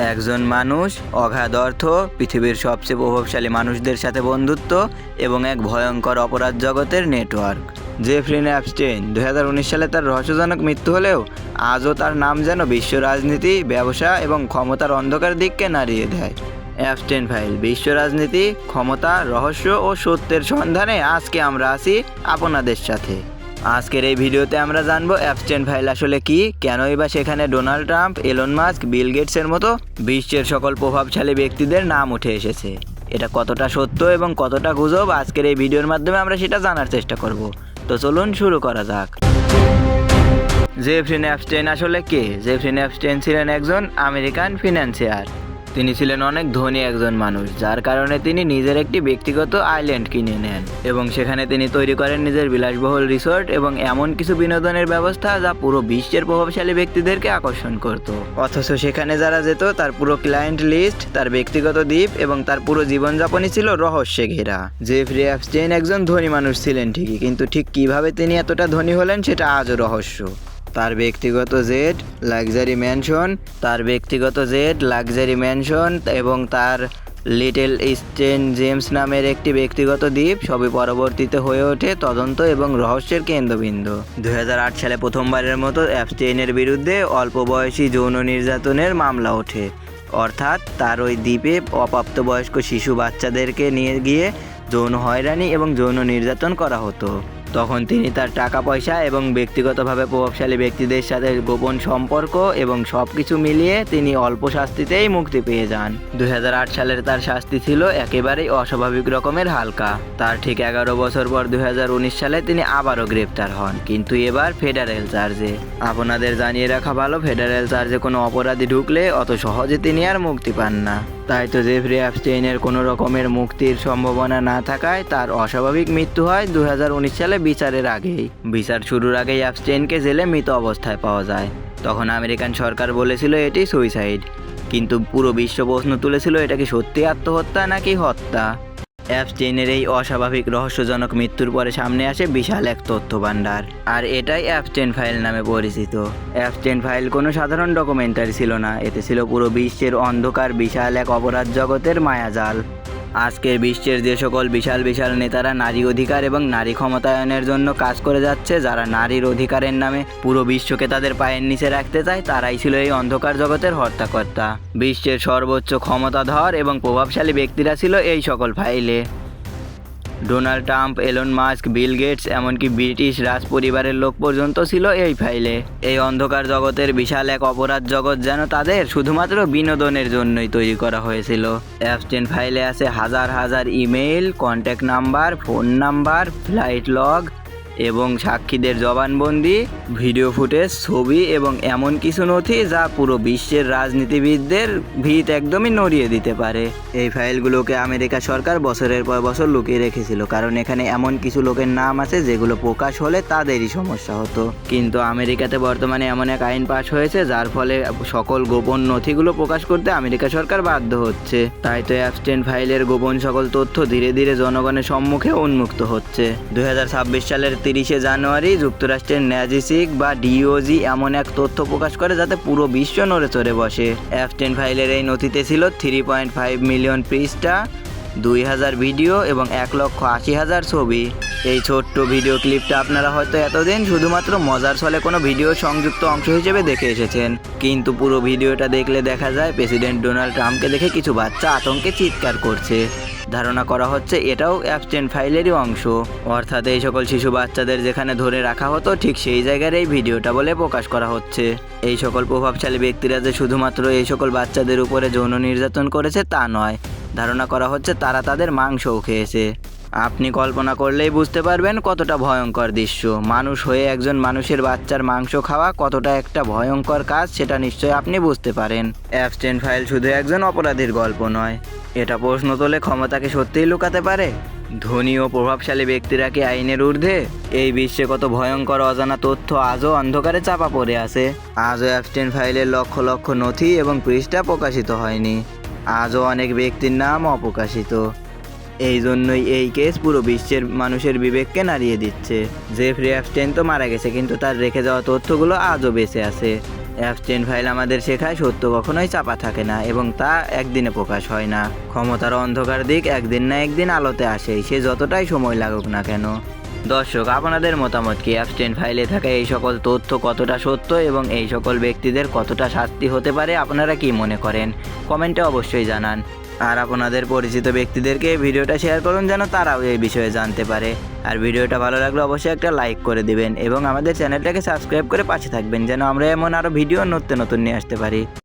একজন মানুষ, অগাধ অর্থ, পৃথিবীর সবচেয়ে প্রভাবশালী মানুষদের সাথে বন্ধুত্ব এবং এক ভয়ঙ্কর অপরাধ জগতের নেটওয়ার্ক। জেফ্রি অ্যাপস্টেইন 2019 সালে তার রহস্যজনক মৃত্যু হলেও আজও তার নাম যেন বিশ্ব রাজনীতি, ব্যবসা এবং ক্ষমতার অন্ধকার দিককে নাড়িয়ে দেয়। অ্যাপস্টেইন ফাইল, বিশ্ব রাজনীতি, ক্ষমতা, রহস্য ও সত্যের সন্ধানে আজকে আমরা আছি আপনাদের সাথে। আজকের এই ভিডিওতে আমরা জানবো অ্যাপস্টেইন ফাইল আসলে কি, কেনই বা সেখানে ডোনাল্ড ট্রাম্প, এলন মাস্ক, বিল গেটসের মতো বিশ্বের সকল প্রভাবশালী ব্যক্তিদের নাম উঠে এসেছে। এটা কতটা সত্য এবং কতটা গুজব, আজকের এই ভিডিওর মাধ্যমে আমরা সেটা জানার চেষ্টা করব। তো চলুন শুরু করা যাক। জেফ্রি অ্যাপস্টেইন আসলে কে? জেফ্রি অ্যাপস্টেইন ছিলেন একজন আমেরিকান ফিন্যান্সিয়ার। তিনি ছিলেন অনেক ধনী একজন মানুষ, যার কারণে তিনি নিজের একটি ব্যক্তিগত আইল্যান্ড কিনে নেন এবং সেখানে তিনি তৈরি করেন নিজের বিলাসবহুল রিসোর্ট এবং এমন কিছু বিনোদনের ব্যবস্থা যা পুরো বিশ্বের প্রভাবশালী ব্যক্তিদেরকে আকর্ষণ করত। অথচ সেখানে যারা যেত তার পুরো ক্লায়েন্ট লিস্ট, তার ব্যক্তিগত দ্বীপ এবং তার পুরো জীবনযাপনই ছিল রহস্যে ঘেরা। জেফ্রি অ্যাপস্টেইন একজন ধনী মানুষ ছিলেন ঠিকই, কিন্তু ঠিক কিভাবে তিনি এতটা ধনী হলেন সেটা আজও রহস্য। তার ব্যক্তিগত জেট, লাক্সারি ম্যানশন এবং তার লিটল স্টেন জেমস নামের একটি ব্যক্তিগত দ্বীপ সবই পরবর্তীতে হয়ে ওঠে তদন্ত এবং রহস্যের কেন্দ্রবিন্দু। 2008 সালে প্রথমবারের মতো অ্যাপস্টেইনের বিরুদ্ধে অল্প বয়সী যৌন নির্যাতনের মামলা ওঠে, অর্থাৎ তার ওই দ্বীপে অপ্রাপ্তবয়স্ক শিশু বাচ্চাদেরকে নিয়ে গিয়ে যৌন হয়রানি এবং যৌন নির্যাতন করা হতো। তখন তিনি তার টাকা পয়সা এবং ব্যক্তিগতভাবে প্রভাবশালী ব্যক্তিদের সাথে গোপন সম্পর্ক এবং সব কিছু মিলিয়ে তিনি অল্প শাস্তিতেই মুক্তি পেয়ে যান। 2008 সালের তার শাস্তি ছিল একেবারেই অস্বাভাবিক রকমের হালকা। তার ঠিক 11 বছর পর 2019 সালে তিনি আবারও গ্রেপ্তার হন, কিন্তু এবার ফেডারেল চার্জে। আপনাদের জানিয়ে রাখা ভালো, ফেডারেল চার্জে কোনো অপরাধী ঢুকলে অত সহজে তিনি আর মুক্তি পান না। তাই তো জেফ্রি অ্যাপস্টেইনের কোনো রকমের মুক্তির সম্ভাবনা না থাকায় তার অস্বাভাবিক মৃত্যু হয় 2019 সালে বিচারের আগেই। বিচার শুরুর আগেই অ্যাপস্টেইনকে জেলে মৃত অবস্থায় পাওয়া যায়। তখন আমেরিকান সরকার বলেছিল এটি সুইসাইড, কিন্তু পুরো বিশ্ব প্রশ্ন তুলেছিল এটা কি সত্যি আত্মহত্যা নাকি হত্যা। অ্যাপস্টেইনের এই অস্বাভাবিক রহস্যজনক মৃত্যুর পরে সামনে আসে বিশাল এক তথ্য ভাণ্ডার, আর এটাই অ্যাপস্টেইন ফাইল নামে পরিচিত। অ্যাপস্টেইন ফাইল কোনো সাধারণ ডকুমেন্টারি ছিল না, এতে ছিল পুরো বিশ্বের অন্ধকার বিশাল এক অপরাধ জগতের মায়াজাল। আজকের বিশ্বের যে সকল বিশাল বিশাল নেতারা নারী অধিকার এবং নারী ক্ষমতায়নের জন্য কাজ করে যাচ্ছে, যারা নারীর অধিকারের নামে পুরো বিশ্বকে তাদের পায়ের নিচে রাখতে চায়, তারাই ছিল এই অন্ধকার জগতের হর্তাকর্তা। বিশ্বের সর্বোচ্চ ক্ষমতাধর এবং প্রভাবশালী ব্যক্তিরা ছিল এই সকল ফাইলে। Donald Trump, Elon Musk, Bill Gates, এমনকি ব্রিটিশ রাজ পরিবারের লোক পর্যন্ত ছিল এই ফাইলে। এই অন্ধকার জগতের বিশাল এক অপরাধ জগৎ যেন তাদের শুধুমাত্র বিনোদনের জন্যই তৈরি করা হয়েছিল। অ্যাপস্টেইন ফাইলে আছে হাজার হাজার email, contact number, phone number, flight log এবং সাক্ষীদের জবানবন্দি, ভিডিও ফুটেজ, ছবি এবং এমন কিছু নথি যা পুরো বিশ্বের রাজনীতিবিদদের ভিত একদমই নড়িয়ে দিতে পারে। এই ফাইলগুলোকে আমেরিকা সরকার বছরের পর বছর লুকিয়ে রেখেছিল, কারণ এখানে এমন কিছু লোকের নাম আছে যেগুলো প্রকাশ হলে তাদেরই সমস্যা হতো। কিন্তু আমেরিকাতে বর্তমানে এমন এক আইন পাশ হয়েছে যার ফলে সকল গোপন নথিগুলো প্রকাশ করতে আমেরিকা সরকার বাধ্য হচ্ছে। তাই তো অ্যাপস্টেইন ফাইলের গোপন সকল তথ্য ধীরে ধীরে জনগণের সম্মুখে উন্মুক্ত হচ্ছে। 2026 সালের 30 জানুয়ারি যুক্তরাষ্ট্রের ন্যাজিসিক বা ডিওজি এমন এক তথ্য প্রকাশ করে যাতে পুরো বিশ্ব নড়ে চড়ে বসে। অ্যাপস্টেইন ফাইলের এই নথিতে ছিল 3.5 মিলিয়ন পৃষ্ঠা, 2000 ভিডিও এবং 1,80,000 ছবি। এই ছোট্ট ভিডিও ক্লিপটা আপনারা হয়তো এতদিন শুধুমাত্র মজার ছলে কোনো ভিডিও সংযুক্ত অংশ হিসেবে দেখে এসেছেন, কিন্তু পুরো ভিডিওটা দেখলে দেখা যায় প্রেসিডেন্ট ডোনাল্ড ট্রাম্পকে দেখে কিছু বাচ্চা আতঙ্কে চিৎকার করছে। ধারণা করা হচ্ছে এটাও অ্যাপস্টেইন ফাইলেরই অংশ, অর্থাৎ এই সকল শিশু বাচ্চাদের যেখানে ধরে রাখা হতো ঠিক সেই জায়গার এই ভিডিওটা বলে প্রকাশ করা হচ্ছে। এই সকল প্রভাবশালী ব্যক্তিরা যে শুধুমাত্র এই সকল বাচ্চাদের উপরে যৌন নির্যাতন করেছে তা নয়, ধারণা করা হচ্ছে তারা তাদের মাংসও খেয়েছে। আপনি কল্পনা করলেই বুঝতে পারবেন কতটা ভয়ঙ্কর দৃশ্য। মানুষ হয়ে একজন মানুষের বাচ্চার মাংস খাওয়া কতটা একটা ভয়ঙ্কর কাজ সেটা নিশ্চয়ই আপনি বুঝতে পারেন। অ্যাপস্টেইন ফাইল শুধু একজন অপরাধীর গল্প নয়, এটা প্রশ্ন তোলে ক্ষমতাকে সত্যিই লুকাতে পারে? ধনী ও প্রভাবশালী ব্যক্তিরা কি আইনের ঊর্ধ্বে? এই বিশ্বে কত ভয়ঙ্কর অজানা তথ্য আজও অন্ধকারে চাপা পড়ে আছে। আজও অ্যাপস্টেইন ফাইলের লক্ষ লক্ষ নথি এবং পৃষ্ঠা প্রকাশিত হয়নি। আজও অনেক ব্যক্তির নাম অপ্রকাশিত। এই জন্যই এই কেস পুরো বিশ্বের মানুষের বিবেককে নাড়িয়ে দিচ্ছে। জেফ্রি অ্যাপস্টেইন তো মারা গেছে, কিন্তু তার রেখে যাওয়া তথ্যগুলো আজও বেঁচে আছে। অ্যাবস্টেইন ফাইল আমাদের শেখায় সত্য কখনোই চাপা থাকে না এবং তা একদিনে প্রকাশ হয় না। ক্ষমতার অন্ধকার দিক একদিন না একদিন আলোতে আসেই, সে যতটাই সময় লাগুক না কেন। দর্শক, আপনাদের মতামত কি? অ্যাবস্টেইন ফাইলে থাকা এই সকল তথ্য কতটা সত্য এবং এই সকল ব্যক্তিদের কতটা শাস্তি হতে পারে আপনারা কি মনে করেন? কমেন্টে অবশ্যই জানান। আর আপনাদের পরিচিত ব্যক্তিদেরকে এই ভিডিওটা শেয়ার করুন যেন তারাও এই বিষয়ে জানতে পারে। আর ভিডিওটা ভালো লাগলে অবশ্যই একটা লাইক করে দিবেন এবং আমাদের চ্যানেলটাকে সাবস্ক্রাইব করে পাশে থাকবেন যেন আমরা এমন আরও ভিডিও নতুন নিয়ে আসতে পারি।